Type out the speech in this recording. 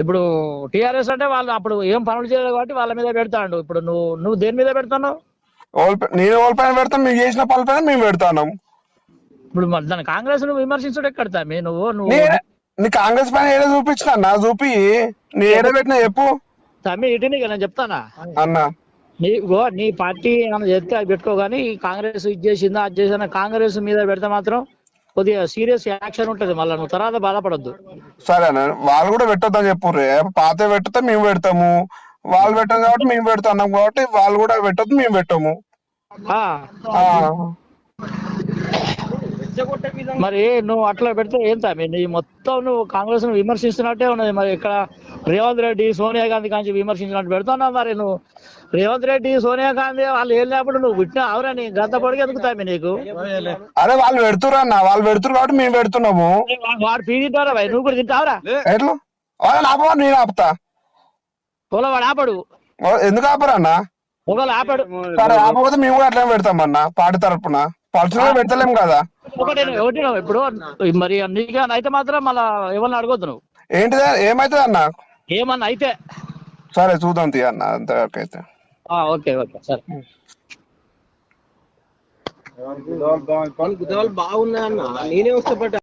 ఇప్పుడు టిఆర్ఎస్ అంటే వాళ్ళు అప్పుడు ఏం పనులు చేయలేదు కాబట్టి వాళ్ళ మీద పెడతాడు. ఇప్పుడు నువ్వు దేని మీద పెడతావు? నేను ఎవరి పైన పెడతాం, మీకు చేసిన పనుల పైన మేము పెడతాను. ఇప్పుడు మరి దాని కాంగ్రెస్ నువ్వు విమర్శించుడు ఎక్కడ నువ్వు నీ కాంగ్రెస్ పైన ఏదో చూపించిన అన్న, చూపి నీ ఏదో పెట్టినా చెప్పు తమ్మి ఇటీని నేను చెప్తానా అన్నా. నీ పార్టీ ఏమైనా చెప్తే అది పెట్టుకో, కానీ కాంగ్రెస్ ఇది చేసిందా అది చేసినా కాంగ్రెస్ మీద పెడితే మాత్రం కొద్దిగా సీరియస్ యాక్షన్ ఉంటది. మళ్ళీ నువ్వు తర్వాత బాధపడద్దు. సరే అన్న, వాళ్ళు కూడా పెట్టొద్దని చెప్పు. రే పాత పెట్టితే మేము పెడతాము, వాళ్ళు పెట్టాం కాబట్టి మేము పెడతాం కాబట్టి వాళ్ళు కూడా పెట్టొద్దు, మేము పెట్టాము. మరి నువ్వు అట్లా పెడితే ఏం తమ్మి, నీ మొత్తం నువ్వు కాంగ్రెస్ ను విమర్శిస్తున్నట్టే ఉన్నది. మరి ఇక్కడ రేవంత్ రెడ్డి సోనియా గాంధీ కాంచి విమర్శించినట్టు పెడుతున్నావు. మరి నువ్వు రేవంత్ రెడ్డి సోనియా గాంధీ వాళ్ళు ఏం లేనప్పుడు నువ్వు పుట్టిన అవరా నీ గంత పొడిగి ఎదుగుతామి నీకు? అరే వాళ్ళు పెడుతురు అన్న, వాళ్ళు పెడుతురు కాబట్టి మేము పెడుతున్నాము. వాడు పీ తింటారా భయ్, నువ్వు కూడా తింటావరా? ఎట్లా వాళ్ళని ఆపమా, నేను ఆపుతా. వాడు ఆపడు. ఎందుకు ఆపరు అన్న? ఒకళ్ళు ఆపడు. సరే ఆపకపోతే మేము కూడా అట్లా పెడతాం అన్న, పార్టీ తరపున. పర్సనల్ పెడతలేం కదా. ఒకటి ఇప్పుడు మరి నీగా అయితే మాత్రం మళ్ళా ఎవరిని అడగొద్దు నువ్వు. ఏంటిదా ఏమైతుంది అన్న? ఏమన్నా అయితే సరే చూద్దాం తీ అన్న, అంతవరకు అయితే. ఓకే సరే. బాగున్నాయన్న, నేనే వస్తే